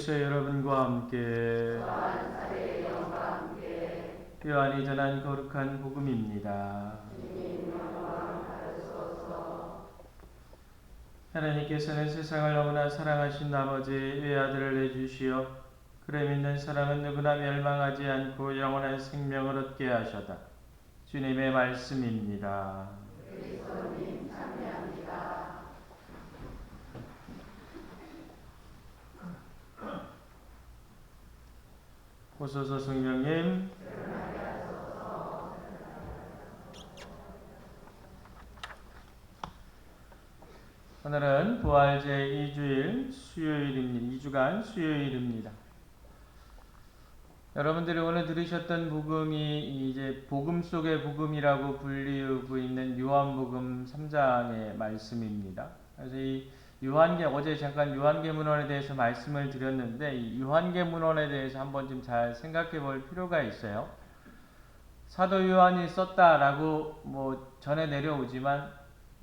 그리스도 여러분과 함께 요한이 전한 거룩한 복음입니다. 하나님께서는 세상을 너무나 사랑하신 아버지의 외아들을 내주시어 그를 믿는 사람은 누구나 멸망하지 않고 영원한 생명을 얻게 하셨다. 주님의 말씀입니다. 그리스도님 참여합니다. 오소서 성령님. 오늘은 부활 제2주일 수요일입니다. 2주간 수요일입니다. 여러분들이 오늘 들으셨던 복음이 이제 복음 속의 복음이라고 불리우고 있는 요한복음 3장의 말씀입니다. 그래서 이 어제 잠깐 요한계문헌에 대해서 말씀을 드렸는데 이 요한계문헌에 대해서 한번 좀 잘 생각해 볼 필요가 있어요. 사도 요한이 썼다라고 전해 내려오지만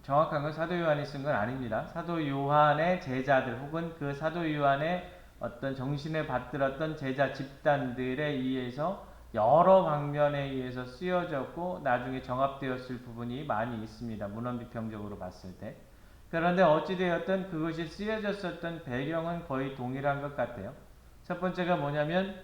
정확한 건 사도 요한이 쓴 건 아닙니다. 사도 요한의 제자들 혹은 그 사도 요한의 어떤 정신에 받들었던 제자 집단들에 의해서 여러 방면에 의해서 쓰여졌고 나중에 정합되었을 부분이 많이 있습니다. 문헌비평적으로 봤을 때. 그런데 어찌되었든 그것이 쓰여졌었던 배경은 거의 동일한 것 같아요. 첫 번째가 뭐냐면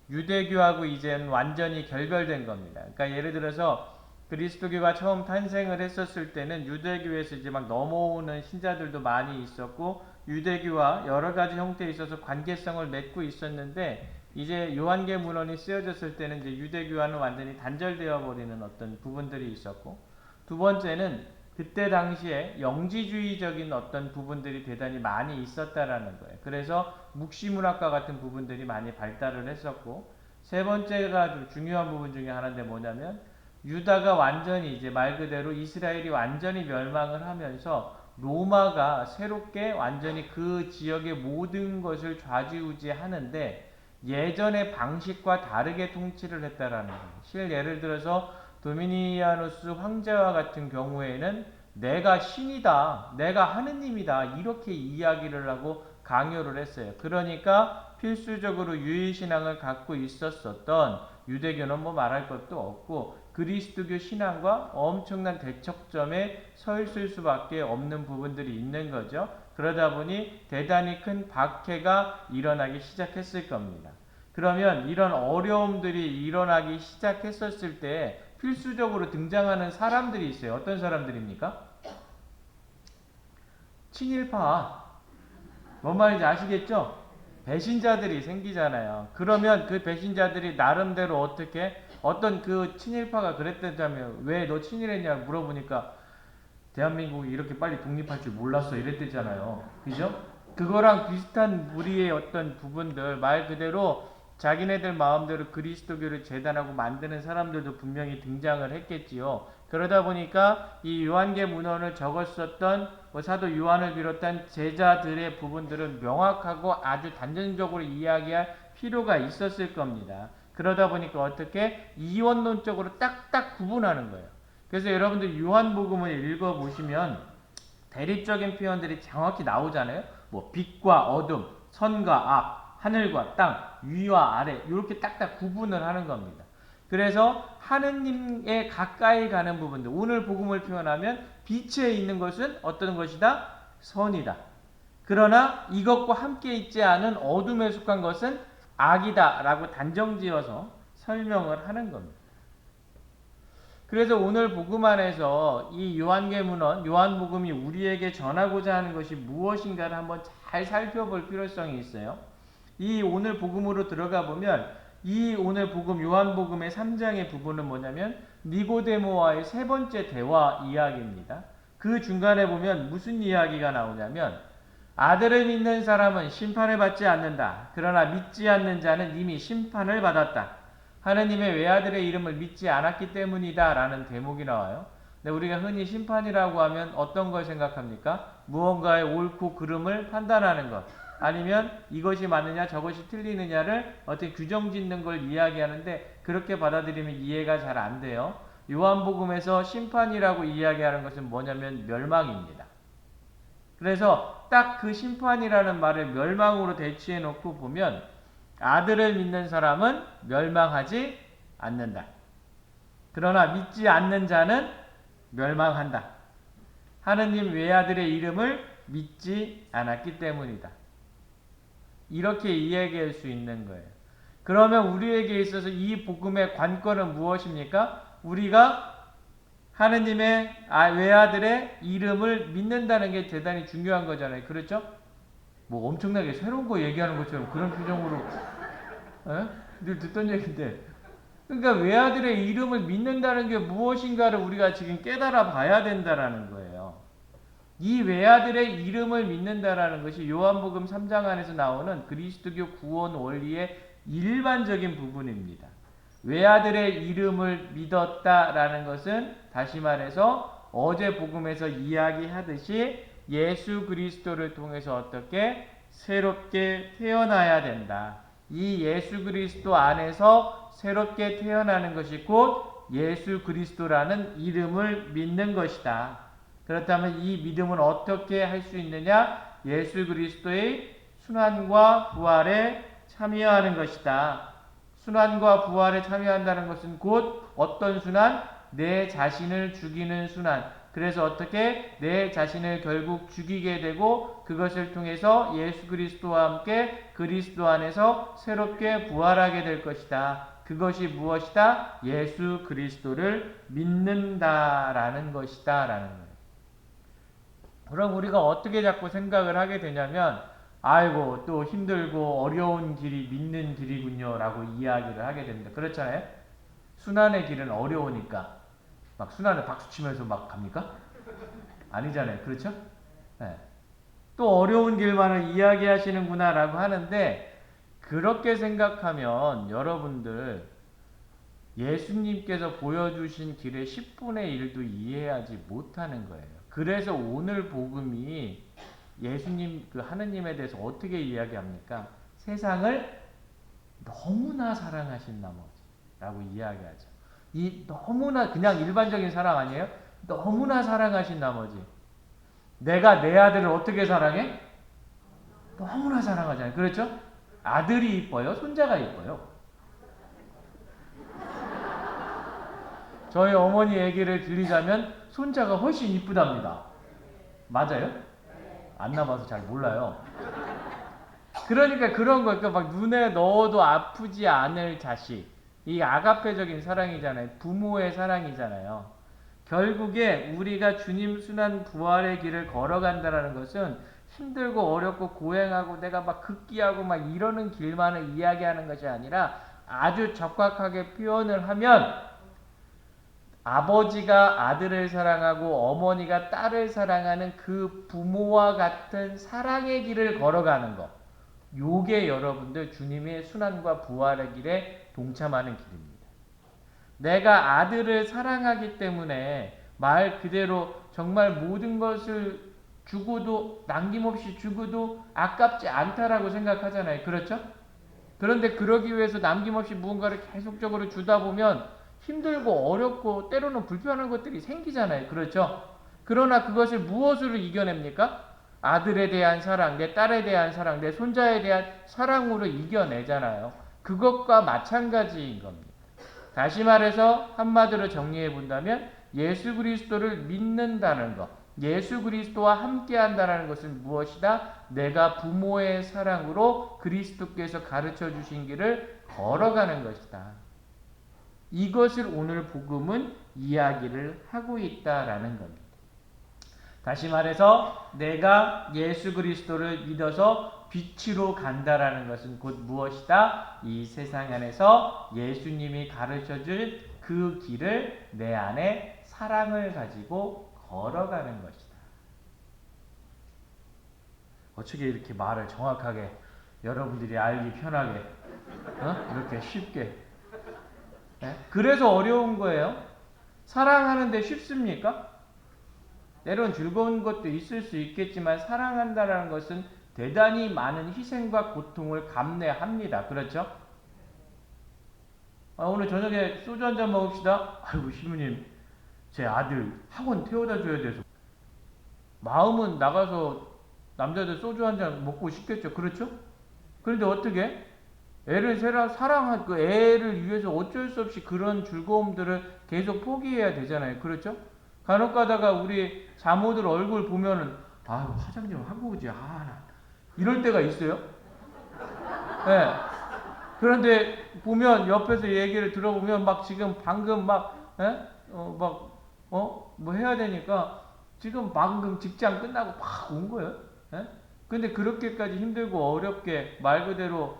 유대교하고 이제는 완전히 결별된 겁니다. 그러니까 예를 들어서 그리스도교가 처음 탄생을 했었을 때는 유대교에서 이제 막 넘어오는 신자들도 많이 있었고 유대교와 여러 가지 형태에 있어서 관계성을 맺고 있었는데 이제 요한계문헌이 쓰여졌을 때는 이제 유대교와는 완전히 단절되어 버리는 어떤 부분들이 있었고 두 번째는 그때 당시에 영지주의적인 어떤 부분들이 대단히 많이 있었다라는 거예요. 그래서 묵시문학과 같은 부분들이 많이 발달을 했었고 세 번째가 중요한 부분 중에 하나인데 뭐냐면 유다가 완전히 이제 말 그대로 이스라엘이 완전히 멸망을 하면서 로마가 새롭게 완전히 그 지역의 모든 것을 좌지우지하는데 예전의 방식과 다르게 통치를 했다라는 거예요. 예를 들어서 도미니아누스 황제와 같은 경우에는 내가 신이다, 내가 하느님이다 이렇게 이야기를 하고 강요를 했어요. 그러니까 필수적으로 유일신앙을 갖고 있었던 유대교는 말할 것도 없고 그리스도교 신앙과 엄청난 대척점에 서 있을 수밖에 없는 부분들이 있는 거죠. 그러다 보니 대단히 큰 박해가 일어나기 시작했을 겁니다. 그러면 이런 어려움들이 일어나기 시작했었을 때 필수적으로 등장하는 사람들이 있어요. 어떤 사람들입니까? 친일파. 뭔 말인지 아시겠죠? 배신자들이 생기잖아요. 그러면 그 배신자들이 나름대로 어떤 그 친일파가 그랬다면 왜 너 친일했냐 물어보니까 대한민국이 이렇게 빨리 독립할 줄 몰랐어 이랬댔잖아요. 그죠? 그거랑 비슷한 무리의 어떤 부분들 말 그대로 자기네들 마음대로 그리스도교를 재단하고 만드는 사람들도 분명히 등장을 했겠지요. 그러다 보니까 이 요한계문헌을 적었었던 사도 요한을 비롯한 제자들의 부분들은 명확하고 아주 단정적으로 이야기할 필요가 있었을 겁니다. 그러다 보니까 어떻게 이원론적으로 딱딱 구분하는 거예요. 그래서 여러분들 요한복음을 읽어보시면 대립적인 표현들이 정확히 나오잖아요. 빛과 어둠, 선과 악, 하늘과 땅, 위와 아래 이렇게 딱딱 구분을 하는 겁니다. 그래서 하느님에 가까이 가는 부분들 오늘 복음을 표현하면 빛에 있는 것은 어떤 것이다? 선이다. 그러나 이것과 함께 있지 않은 어둠에 속한 것은 악이다 라고 단정지어서 설명을 하는 겁니다. 그래서 오늘 복음 안에서 이 요한계문헌, 요한복음이 우리에게 전하고자 하는 것이 무엇인가를 한번 잘 살펴볼 필요성이 있어요. 이 오늘 복음으로 들어가 보면 이 오늘 복음 요한복음의 3장의 부분은 뭐냐면 니고데모와의 세 번째 대화 이야기입니다. 그 중간에 보면 무슨 이야기가 나오냐면 아들을 믿는 사람은 심판을 받지 않는다. 그러나 믿지 않는 자는 이미 심판을 받았다. 하느님의 외아들의 이름을 믿지 않았기 때문이다 라는 대목이 나와요. 근데 우리가 흔히 심판이라고 하면 어떤 걸 생각합니까? 무언가의 옳고 그름을 판단하는 것 아니면 이것이 맞느냐 저것이 틀리느냐를 어떻게 규정짓는 걸 이야기하는데 그렇게 받아들이면 이해가 잘 안 돼요. 요한복음에서 심판이라고 이야기하는 것은 뭐냐면 멸망입니다. 그래서 딱 그 심판이라는 말을 멸망으로 대치해 놓고 보면 아들을 믿는 사람은 멸망하지 않는다. 그러나 믿지 않는 자는 멸망한다. 하느님 외아들의 이름을 믿지 않았기 때문이다. 이렇게 이야기할 수 있는 거예요. 그러면 우리에게 있어서 이 복음의 관건은 무엇입니까? 우리가 하느님의 외아들의 이름을 믿는다는 게 대단히 중요한 거잖아요. 그렇죠? 뭐 엄청나게 새로운 거 얘기하는 것처럼 그런 표정으로 늘 듣던 얘기인데, 그러니까 외아들의 이름을 믿는다는 게 무엇인가를 우리가 지금 깨달아 봐야 된다라는 거예요. 이 외아들의 이름을 믿는다라는 것이 요한복음 3장 안에서 나오는 그리스도교 구원 원리의 일반적인 부분입니다. 외아들의 이름을 믿었다라는 것은 다시 말해서 어제 복음에서 이야기하듯이 예수 그리스도를 통해서 어떻게 새롭게 태어나야 된다. 이 예수 그리스도 안에서 새롭게 태어나는 것이 곧 예수 그리스도라는 이름을 믿는 것이다. 그렇다면 이 믿음은 어떻게 할 수 있느냐? 예수 그리스도의 순환과 부활에 참여하는 것이다. 순환과 부활에 참여한다는 것은 곧 어떤 순환? 내 자신을 죽이는 순환. 그래서 어떻게 내 자신을 결국 죽이게 되고 그것을 통해서 예수 그리스도와 함께 그리스도 안에서 새롭게 부활하게 될 것이다. 그것이 무엇이다? 예수 그리스도를 믿는다라는 것이다 라는 거예요. 그럼 우리가 어떻게 자꾸 생각을 하게 되냐면, 아이고 또 힘들고 어려운 길이 믿는 길이군요 라고 이야기를 하게 됩니다. 그렇잖아요? 순환의 길은 어려우니까 막 순환을 박수치면서 막 갑니까? 아니잖아요. 그렇죠? 네. 또 어려운 길만을 이야기하시는구나 라고 하는데, 그렇게 생각하면 여러분들 예수님께서 보여주신 길의 10분의 1도 이해하지 못하는 거예요. 그래서 오늘 복음이 예수님, 그 하느님에 대해서 어떻게 이야기합니까? 세상을 너무나 사랑하신 나머지라고 이야기하죠. 이 너무나 그냥 일반적인 사랑 아니에요? 너무나 사랑하신 나머지. 내가 내 아들을 어떻게 사랑해? 너무나 사랑하잖아요. 그렇죠? 아들이 이뻐요? 손자가 이뻐요? 저희 어머니 얘기를 들리자면 손자가 훨씬 이쁘답니다. 맞아요? 안 나봐서 잘 몰라요. 그러니까 그런 거, 그러니까 막 눈에 넣어도 아프지 않을 자식. 이 아가페적인 사랑이잖아요. 부모의 사랑이잖아요. 결국에 우리가 주님 순환 부활의 길을 걸어간다는 것은 힘들고 어렵고 고행하고 내가 막 극기하고 막 이러는 길만을 이야기하는 것이 아니라 아주 적확하게 표현을 하면 아버지가 아들을 사랑하고 어머니가 딸을 사랑하는 그 부모와 같은 사랑의 길을 걸어가는 것. 요게 여러분들 주님의 순환과 부활의 길에 동참하는 길입니다. 내가 아들을 사랑하기 때문에 말 그대로 정말 모든 것을 주고도 남김없이 주고도 아깝지 않다라고 생각하잖아요. 그렇죠? 그런데 그러기 위해서 남김없이 무언가를 계속적으로 주다 보면 힘들고 어렵고 때로는 불편한 것들이 생기잖아요. 그렇죠? 그러나 그것을 무엇으로 이겨냅니까? 아들에 대한 사랑, 내 딸에 대한 사랑, 내 손자에 대한 사랑으로 이겨내잖아요. 그것과 마찬가지인 겁니다. 다시 말해서 한마디로 정리해 본다면 예수 그리스도를 믿는다는 것, 예수 그리스도와 함께한다는 것은 무엇이다? 내가 부모의 사랑으로 그리스도께서 가르쳐 주신 길을 걸어가는 것이다. 이것을 오늘 복음은 이야기를 하고 있다라는 겁니다. 다시 말해서 내가 예수 그리스도를 믿어서 빛으로 간다라는 것은 곧 무엇이다? 이 세상 안에서 예수님이 가르쳐줄 그 길을 내 안에 사랑을 가지고 걸어가는 것이다. 어떻게 이렇게 말을 정확하게 여러분들이 알기 편하게 이렇게 쉽게 그래서 어려운 거예요. 사랑하는데 쉽습니까? 때론 즐거운 것도 있을 수 있겠지만 사랑한다는 것은 대단히 많은 희생과 고통을 감내합니다. 그렇죠? 오늘 저녁에 소주 한잔 먹읍시다. 아이고 시부님 제 아들 학원 태워다 줘야 돼서. 마음은 나가서 남자들 소주 한 잔 먹고 싶겠죠. 그렇죠? 그런데 어떻게? 애를 사랑한 그 애를 위해서 어쩔 수 없이 그런 즐거움들을 계속 포기해야 되잖아요. 그렇죠? 간혹 가다가 우리 자모들 얼굴 보면은 아유 화장 좀 하고 오지. 이럴 때가 있어요. 예. 그런데 보면 옆에서 얘기를 들어보면 막 지금 방금 막 예? 뭐 해야 되니까 지금 방금 직장 끝나고 막 온 거예요. 예? 근데 그렇게까지 힘들고 어렵게 말 그대로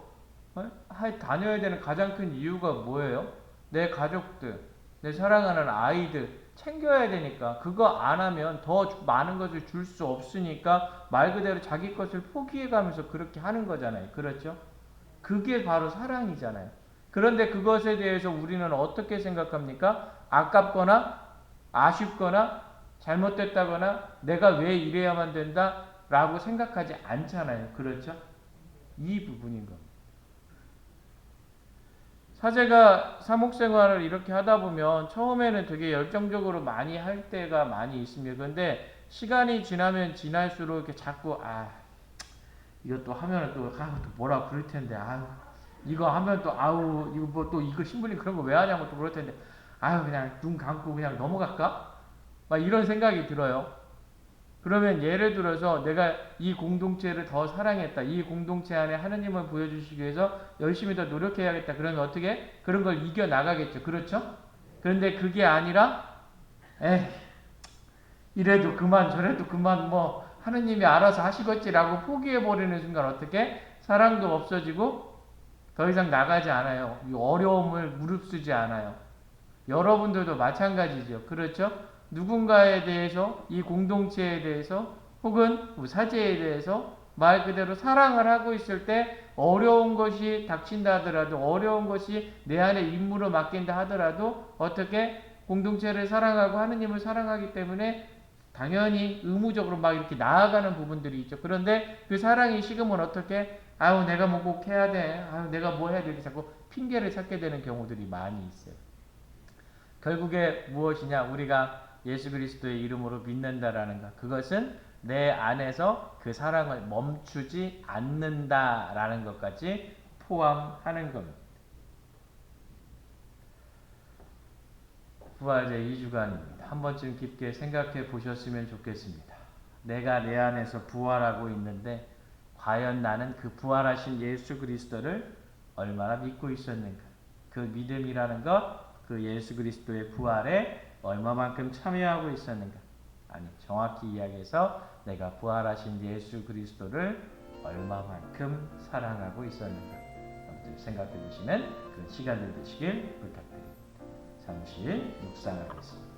다녀야 되는 가장 큰 이유가 뭐예요? 내 가족들, 내 사랑하는 아이들 챙겨야 되니까 그거 안 하면 더 많은 것을 줄 수 없으니까 말 그대로 자기 것을 포기해가면서 그렇게 하는 거잖아요. 그렇죠? 그게 바로 사랑이잖아요. 그런데 그것에 대해서 우리는 어떻게 생각합니까? 아깝거나 아쉽거나 잘못됐다거나 내가 왜 이래야만 된다 라고 생각하지 않잖아요. 그렇죠? 이 부분인 겁니다. 사제가 사목생활을 이렇게 하다 보면 처음에는 되게 열정적으로 많이 할 때가 많이 있습니다. 그런데 시간이 지나면 지날수록 이렇게 자꾸 이것도 하면 또 뭐라 그럴 텐데 이거 하면 또 이거 뭐 또 이거 신부님 그런 거 왜 하냐고 또 그럴 텐데 그냥 눈 감고 그냥 넘어갈까? 막 이런 생각이 들어요. 그러면 예를 들어서 내가 이 공동체를 더 사랑했다. 이 공동체 안에 하느님을 보여주시기 위해서 열심히 더 노력해야겠다. 그러면 어떻게? 그런 걸 이겨나가겠죠. 그렇죠? 그런데 그게 아니라 이래도 그만 저래도 그만 뭐 하느님이 알아서 하시겠지라고 포기해버리는 순간 어떻게? 사랑도 없어지고 더 이상 나가지 않아요. 이 어려움을 무릅쓰지 않아요. 여러분들도 마찬가지죠. 그렇죠? 누군가에 대해서 이 공동체에 대해서 혹은 사제에 대해서 말 그대로 사랑을 하고 있을 때 어려운 것이 닥친다 하더라도 어려운 것이 내 안에 임무로 맡긴다 하더라도 어떻게 공동체를 사랑하고 하느님을 사랑하기 때문에 당연히 의무적으로 막 이렇게 나아가는 부분들이 있죠. 그런데 그 사랑이 식으면 어떻게 내가 뭐 꼭 해야 돼. 내가 뭐 해야 돼. 이렇게 자꾸 핑계를 찾게 되는 경우들이 많이 있어요. 결국에 무엇이냐? 우리가 예수 그리스도의 이름으로 믿는다라는 것. 그것은 내 안에서 그 사랑을 멈추지 않는다라는 것까지 포함하는 겁니다. 부활제 2주간입니다. 한 번쯤 깊게 생각해 보셨으면 좋겠습니다. 내가 내 안에서 부활하고 있는데 과연 나는 그 부활하신 예수 그리스도를 얼마나 믿고 있었는가? 그 믿음이라는 것, 그 예수 그리스도의 부활에 얼마만큼 참여하고 있었는가? 아니, 정확히 이야기해서 내가 부활하신 예수 그리스도를 얼마만큼 사랑하고 있었는가? 아무튼 생각해 보시는 그런 시간들 되시길 부탁드립니다. 잠시 묵상하겠습니다.